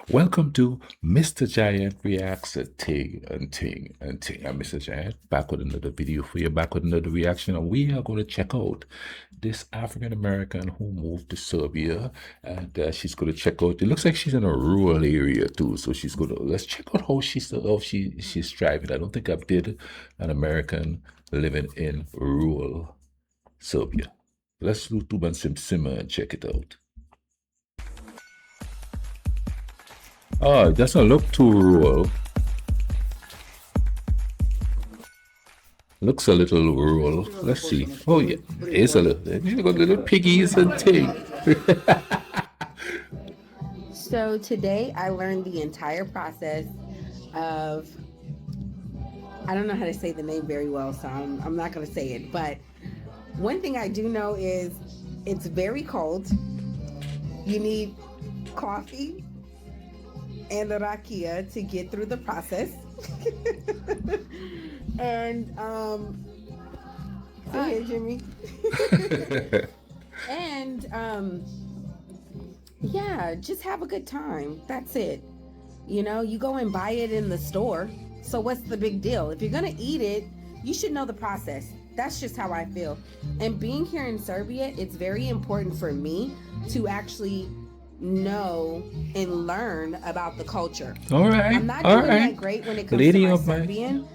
Welcome to Mr. Giant Reacts a Ting and Ting and Ting. I'm Mr. Giant, back with another video for you, back with another reaction, and we are going to check out this African American who moved to Serbia, and she's going to check out. It looks like she's in a rural area too, so she's going to let's check out how she's driving. I don't think I've did an American living in rural Serbia. Let's do Tuban Sim Simmer and check it out. Oh, it doesn't look too rural. Looks a little rural. Let's see. Oh yeah, it's a little. You got little piggies and thing. So today I learned the entire process of, I don't know how to say the name very well, so I'm not going to say it. But one thing I do know is it's very cold. You need coffee and a rakia to get through the process. And say hey, Jimmy. And yeah, just have a good time. That's it. You know, you go and buy it in the store. So what's the big deal? If you're going to eat it, you should know the process. That's just how I feel. And being here in Serbia, it's very important for me to actually know and learn about the culture. All right, I'm not all doing right. that great when it comes to Lady my of my. Serbian,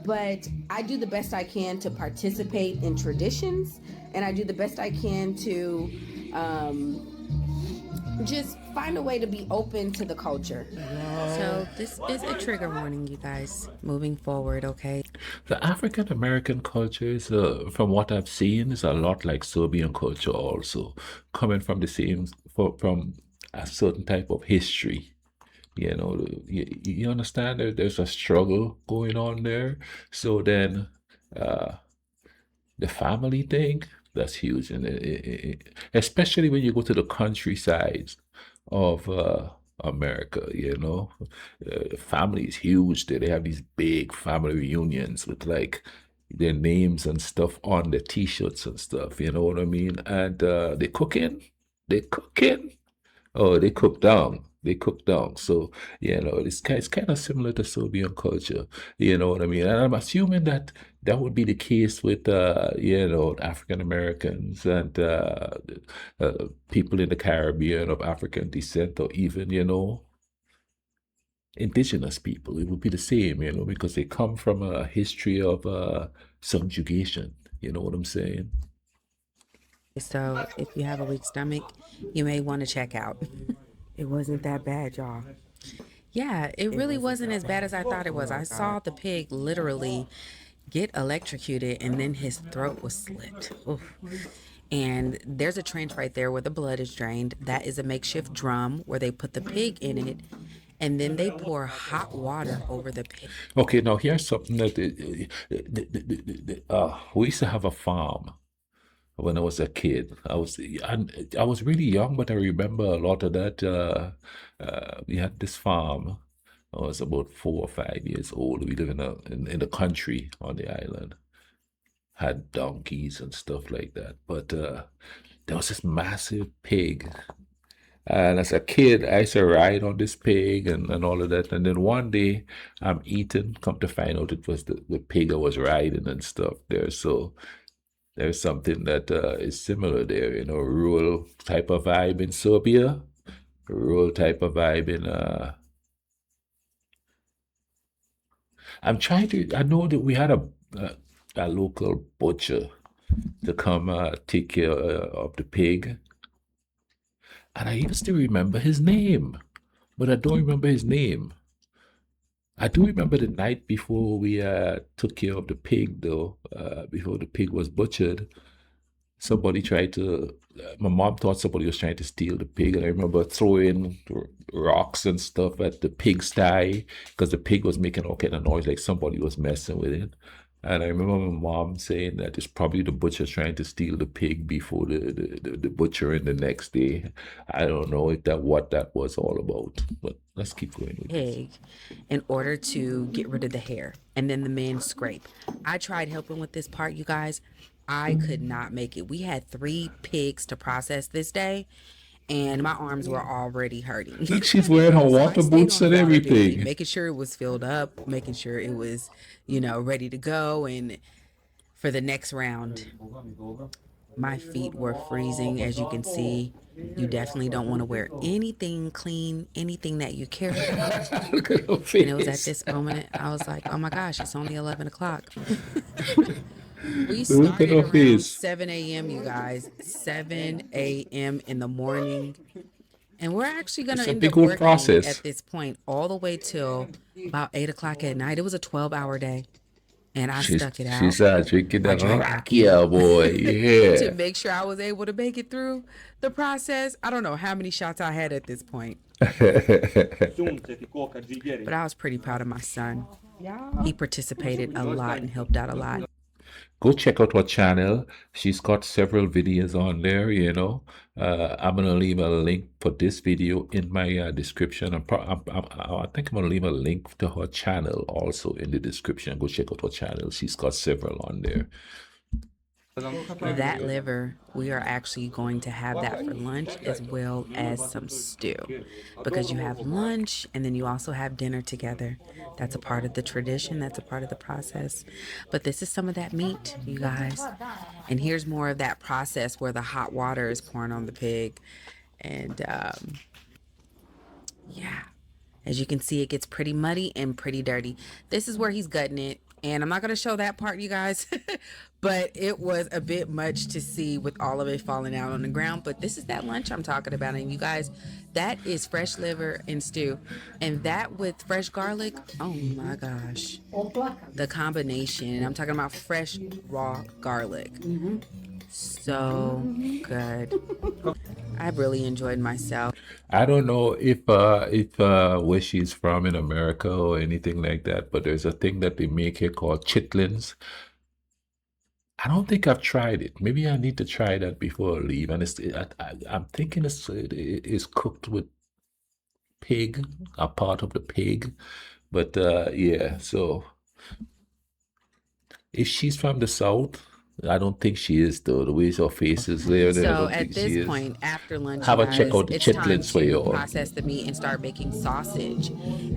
but I do the best I can to participate in traditions, and I do the best I can to just find a way to be open to the culture. So this is a trigger warning, you guys, moving forward, okay? The African American culture is, from what I've seen, is a lot like Serbian culture, also coming from the same from a certain type of history. You know, you understand there's a struggle going on there. So then, the family thing, that's huge, and especially when you go to the countryside of America, family is huge there. They have these big family reunions with like their names and stuff on the t-shirts and stuff, you know what I mean? And they cooking. Oh, they cook down. They cook down. So, it's kind of similar to Serbian culture. You know what I mean? And I'm assuming that that would be the case with, African Americans and people in the Caribbean of African descent, or even, indigenous people. It would be the same, because they come from a history of subjugation. You know what I'm saying? So if you have a weak stomach, you may want to check out. It wasn't that bad, y'all. Yeah, it really wasn't as bad as I thought it was. I saw the pig literally get electrocuted and then his throat was slit. Oof. And there's a trench right there where the blood is drained. That is a makeshift drum where they put the pig in it, and then they pour hot water over the pig. Okay, now here's something that we used to have a farm when I was a kid. I was really young, but I remember a lot of that. We had this farm. I was about 4 or 5 years old. We live in the country on the island. Had donkeys and stuff like that. But there was this massive pig. And as a kid, I used to ride on this pig and all of that. And then one day I'm eating, come to find out it was the pig I was riding and stuff there. So there's something that is similar there, rural type of vibe in Serbia, rural type of vibe in. I know that we had a local butcher to come take care of the pig. And I used to remember his name, but I don't remember his name. I do remember the night before we took care of the pig, though, before the pig was butchered. Somebody tried to, my mom thought somebody was trying to steal the pig, and I remember throwing rocks and stuff at the pig's thigh because the pig was making all kind of noise, like somebody was messing with it. And I remember my mom saying that it's probably the butcher trying to steal the pig before the butcher the next day. I don't know what that was all about, but let's keep going with this. Pig in order to get rid of the hair, and then the men scrape. I tried helping with this part, you guys. I could not make it. We had 3 pigs to process this day, and my arms were already hurting. Look, she's wearing her So I water stayed boots on and the water daily, everything. making sure it was filled up, making sure it was, ready to go. And for the next round, my feet were freezing, as you can see. You definitely don't want to wear anything clean, anything that you carry. Look at her And it was at face. this moment I was like, oh my gosh, it's only 11 o'clock. We Look at started her around face. 7 a.m., you guys. 7 a.m. in the morning. And we're actually going It's to a end up big old working process. at this point all the way till about 8 o'clock at night. It was a 12-hour day. And I She's stuck it out. she's drinking I that drank rakia, boy. to Yeah. make sure I was able to make it through the process. I don't know how many shots I had at this point, but I was pretty proud of my son. He participated a lot and helped out a lot. Go check out her channel. She's got several videos on there, you know. I'm gonna leave a link for this video in my description. I think I'm gonna leave a link to her channel also in the description. Go check out her channel. She's got several on there. That liver, we are actually going to have that for lunch as well as some stew, because you have lunch and then you also have dinner together. That's a part of the tradition, that's a part of the process. But this is some of that meat, you guys. And here's more of that process where the hot water is pouring on the pig. And yeah, as you can see, it gets pretty muddy and pretty dirty. This is where he's gutting it. And I'm not going to show that part, you guys, but it was a bit much to see with all of it falling out on the ground. But this is that lunch I'm talking about. And you guys, that is fresh liver and stew. And that with fresh garlic, oh my gosh. The combination, I'm talking about fresh raw garlic. So good. I really enjoyed myself. I don't know if where she's from in America or anything like that, but there's a thing that they make here called chitlins. I don't think I've tried it. Maybe I need to try that before I leave. And I'm thinking it's cooked with pig, a part of the pig. But yeah, so if she's from the South, I don't think she is though. The way her face is there, I So don't at think she this is. point, after lunch, How you about check guys, out the it's time chitlins for to you all? process the meat and start making sausage.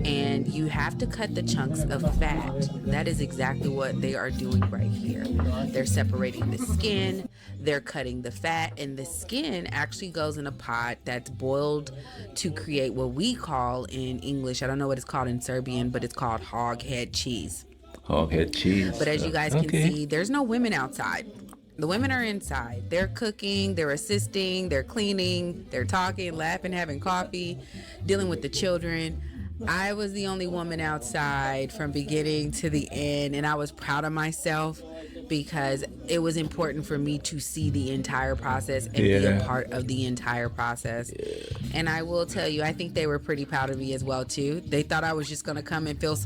And you have to cut the chunks of fat. That is exactly what they are doing right here. They're separating the skin, they're cutting the fat, and the skin actually goes in a pot that's boiled to create what we call in English, I don't know what it's called in Serbian, but it's called hog head cheese. Hoghead cheese. But as you guys can Okay. see, there's no women outside. The women are inside. They're cooking, they're assisting, they're cleaning, they're talking, laughing, having coffee, dealing with the children. I was the only woman outside from beginning to the end, and I was proud of myself because it was important for me to see the entire process and be a Yeah. part of the entire process. And I will tell you, I think they were pretty proud of me as well too. They thought I was just gonna come and film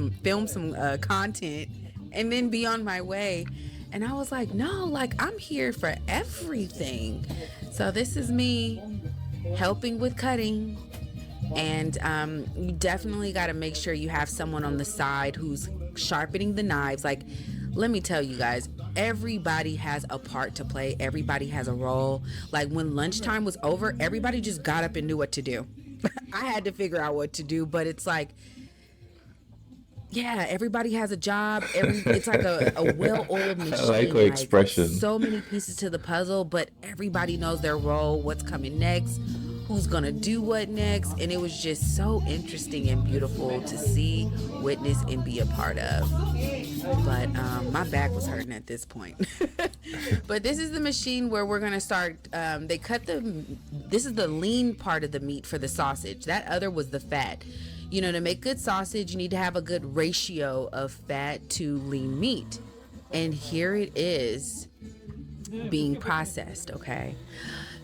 some content and then be on my way. And I was like, no, like I'm here for everything. So this is me helping with cutting. And you definitely got to make sure you have someone on the side who's sharpening the knives. Like, let me tell you guys, everybody has a part to play. Everybody has a role. Like when lunchtime was over, everybody just got up and knew what to do. I had to figure out what to do, but it's like, yeah, everybody has a job. It's like a well-oiled machine. I like her Like, expression. so many pieces to the puzzle, but everybody knows their role, what's coming next, who's gonna do what next, and it was just so interesting and beautiful to see, witness, and be a part of. But my back was hurting at this point. But this is the machine where we're gonna start. They cut this is the lean part of the meat for the sausage. That other was the fat. You know, to make good sausage, you need to have a good ratio of fat to lean meat. And here it is being processed, okay?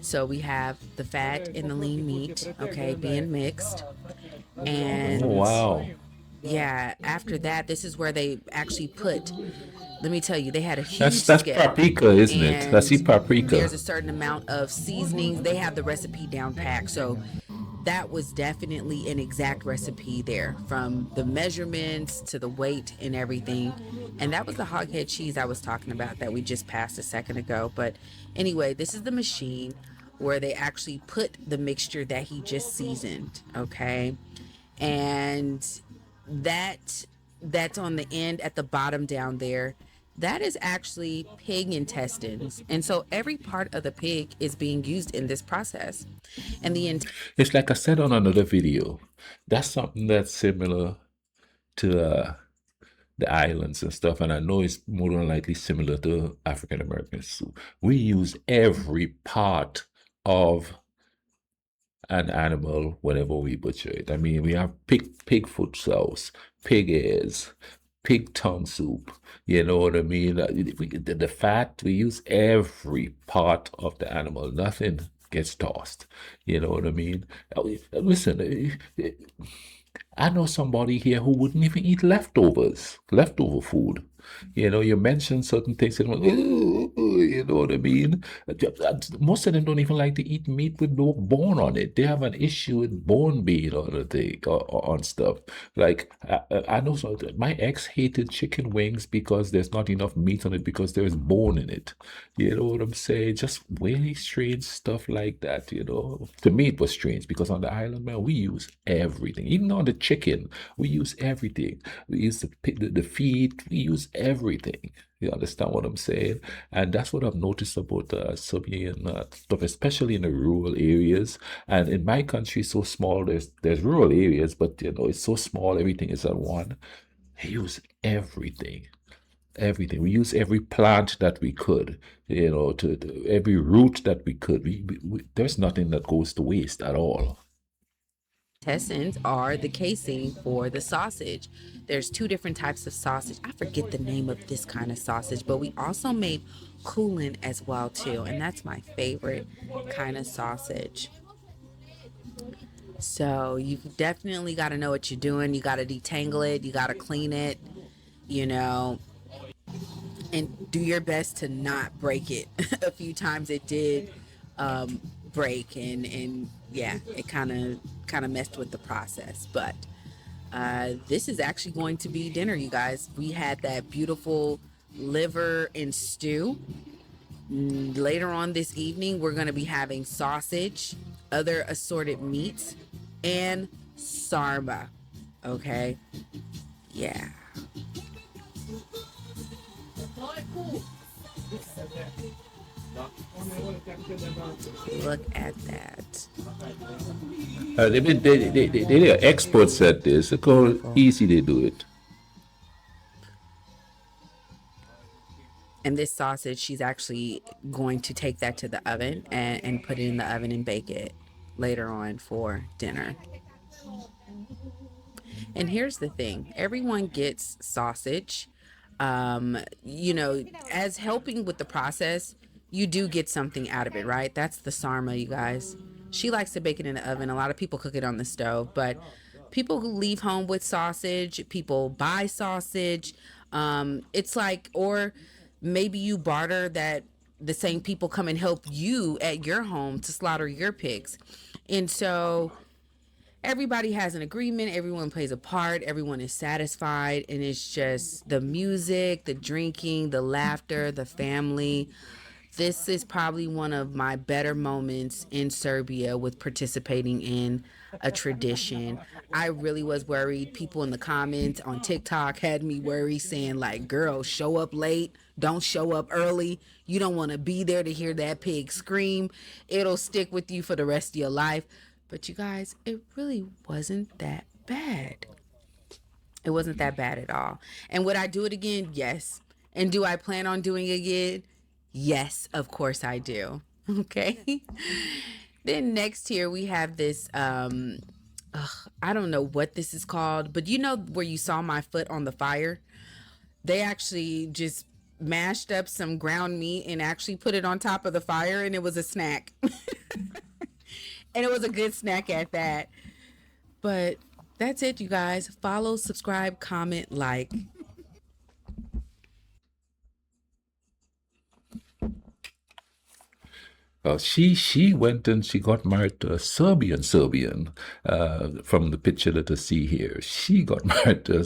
So we have the fat and the lean meat, okay, being mixed. And Oh, wow. yeah, after that, this is where they actually put, let me tell you, they had a huge That's scale. paprika, isn't it? I see And paprika. there's a certain amount of seasonings. They have the recipe down packed. So that was definitely an exact recipe there, from the measurements to the weight and everything. And that was the hog head cheese I was talking about that we just passed a second ago. But anyway, this is the machine. where they actually put the mixture that he just seasoned, okay? And that's on the end at the bottom down there. That is actually pig intestines. And so every part of the pig is being used in this process. And the It's like I said on another video. That's something that's similar to the islands and stuff, and I know it's more than likely similar to African American soup. We use every part of an animal whenever we butcher it. I mean, we have pig foot sauce, pig ears, pig tongue soup. You know what I mean? The fat, we use every part of the animal. Nothing gets tossed. You know what I mean? Listen, I know somebody here who wouldn't even eat leftover food. You know, you mention certain things, and you know what I mean? Most of them don't even like to eat meat with no bone on it. They have an issue with bone being on the thing, on stuff. Like, I know my ex hated chicken wings because there's not enough meat on it because there's bone in it. You know what I'm saying? Just really strange stuff like that, you know. To me, it was strange because on the island, man, we use everything. Even on the chicken, we use everything. We use the feet, we use everything. You understand what I'm saying? And that's what I've noticed about Serbian stuff, especially in the rural areas. And in my country, so small, there's rural areas, but you know, it's so small, everything is at one. They use everything. Everything. We use every plant that we could, you know, to every root that we could. There's nothing that goes to waste at all. intestines are the casing for the sausage. There's two different types of sausage. I forget the name of this kind of sausage, but we also made coolant as well too, and that's my favorite kind of sausage. So you've definitely got to know what you're doing. You got to detangle it, you got to clean it, you know, and do your best to not break it. A few times it did break, and yeah, it kind of messed with the process. But this is actually going to be dinner, you guys. We had that beautiful liver and stew. Later on this evening, we're going to be having sausage, other assorted meats, and sarma. Okay? Yeah. Look at that. They are experts at this. Look how easy they do it. And this sausage, she's actually going to take that to the oven and put it in the oven and bake it later on for dinner. And here's the thing, everyone gets sausage. You know, as helping with the process, you do get something out of it, right? That's the sarma, you guys. She likes to bake it in the oven. A lot of people cook it on the stove, but people who leave home with sausage, people buy sausage. It's like, or maybe you barter that the same people come and help you at your home to slaughter your pigs. And so everybody has an agreement, everyone plays a part, everyone is satisfied, and it's just the music, the drinking, the laughter, the family. This is probably one of my better moments in Serbia with participating in a tradition. I really was worried. People in the comments on TikTok had me worried, saying like, girl, show up late, don't show up early. You don't want to be there to hear that pig scream. It'll stick with you for the rest of your life. But you guys, it really wasn't that bad. It wasn't that bad at all. And would I do it again? Yes. And do I plan on doing it again? Yes, of course I do. Okay. Then next here we have this I don't know what this is called, but you know where you saw my foot on the fire? They actually just mashed up some ground meat and actually put it on top of the fire, and it was a snack. And it was a good snack at that. But that's it, you guys. Follow, subscribe, comment, like. She went and she got married to a Serbian, from the picture that I see here. She got married to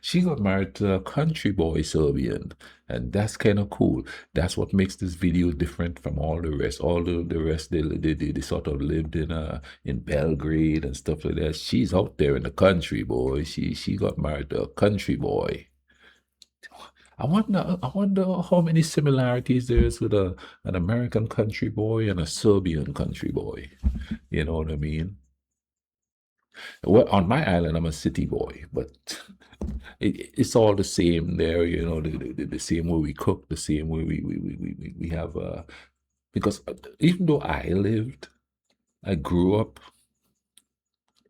she got married to a country boy Serbian, and that's kind of cool. That's what makes this video different from all the rest. All the rest they sort of lived in Belgrade and stuff like that. She's out there in the country, boy. She got married to a country boy. I wonder how many similarities there is with an American country boy and a Serbian country boy. You know what I mean? Well, on my island, I'm a city boy, but it's all the same there. You know, the same way we cook, the same way we have. Because even though I grew up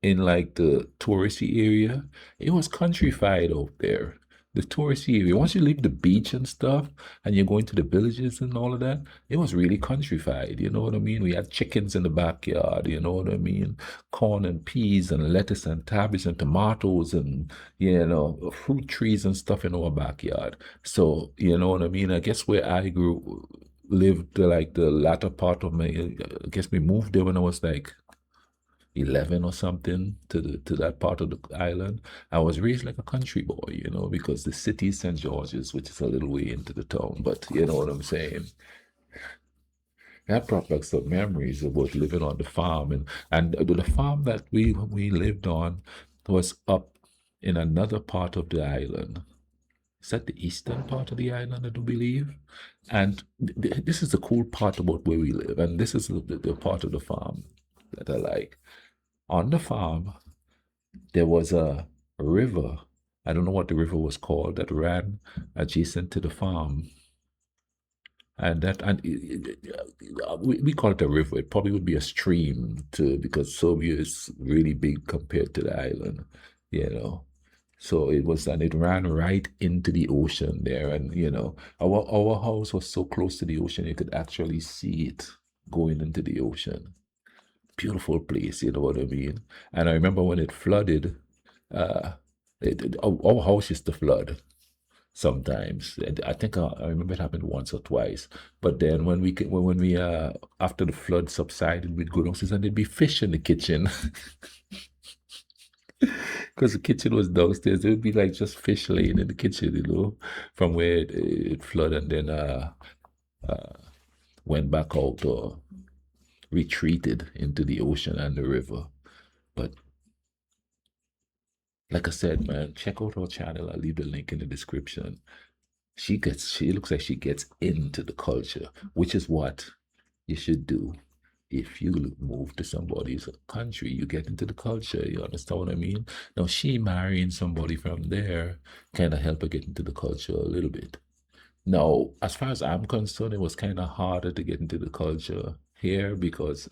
in like the touristy area, it was countrified out there. The touristy area. Once you leave the beach and stuff, and you're going to the villages and all of that, it was really countrified. You know what I mean? We had chickens in the backyard. You know what I mean? Corn and peas and lettuce and cabbage and tomatoes and fruit trees and stuff in our backyard. So you know what I mean? I guess where I grew lived like the latter part of my. I guess we moved there when I was like 11 or something to that part of the island. I was raised like a country boy, because the city is St. George's, which is a little way into the town, but you know what I'm saying. That brought back some memories about living on the farm, and the farm that we lived on was up in another part of the island. Is that the eastern part of the island, I do believe? And this is the cool part about where we live, and this is the part of the farm that I like. On the farm, there was a river. I don't know what the river was called that ran adjacent to the farm. We call it a river. It probably would be a stream too, because Serbia is really big compared to the island, you know. So it ran right into the ocean there, and our house was so close to the ocean you could actually see it going into the ocean. Beautiful place, you know what I mean? And I remember when it flooded, uh, our house used to flood sometimes. And I think I remember it happened once or twice. But then when we after the flood subsided, we'd go downstairs and there'd be fish in the kitchen because the kitchen was downstairs. There would be like just fish laying in the kitchen, from where it flooded and then uh, went back out or retreated into the ocean and the river. But like I said, man, check out her channel. I'll leave the link in the description. She looks like she gets into the culture, which is what you should do. If you move to somebody's country, you get into the culture. You understand what I mean? Now, she marrying somebody from there kind of help her get into the culture a little bit. Now, as far as I'm concerned, it was kind of harder to get into the culture here because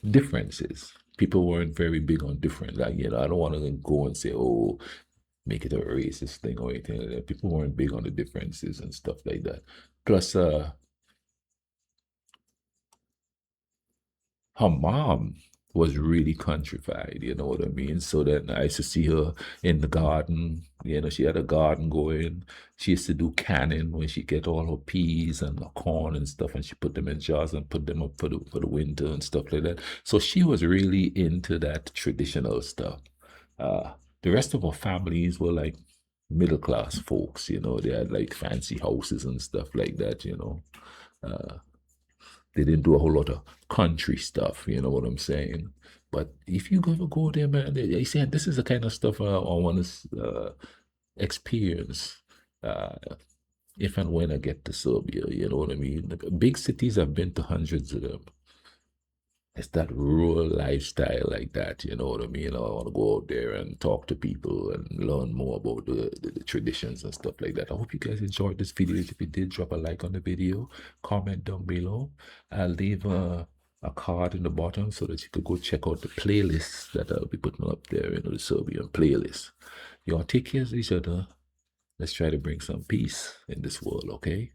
differences. People weren't very big on different. Like, I don't want to go and say, oh, make it a racist thing or anything like that. People weren't big on the differences and stuff like that. Plus, her mom was really countrified, you know what I mean? So then I used to see her in the garden. She had a garden going. She used to do canning when she get all her peas and her corn and stuff, and she put them in jars and put them up for the winter and stuff like that. So she was really into that traditional stuff. The rest of her families were like middle class folks, they had like fancy houses and stuff like that. Uh, they didn't do a whole lot of country stuff, you know what I'm saying? But if you ever go there, man, they say this is the kind of stuff I want to experience if and when I get to Serbia, you know what I mean? Like, big cities, I've been to hundreds of them. It's that rural lifestyle like that, you know what I mean? I want to go out there and talk to people and learn more about the traditions and stuff like that. I hope you guys enjoyed this video. If you did, drop a like on the video, comment down below. I'll leave a card in the bottom so that you could go check out the playlists that I'll be putting up there, the Serbian playlist. Y'all take care of each other. Let's try to bring some peace in this world, okay?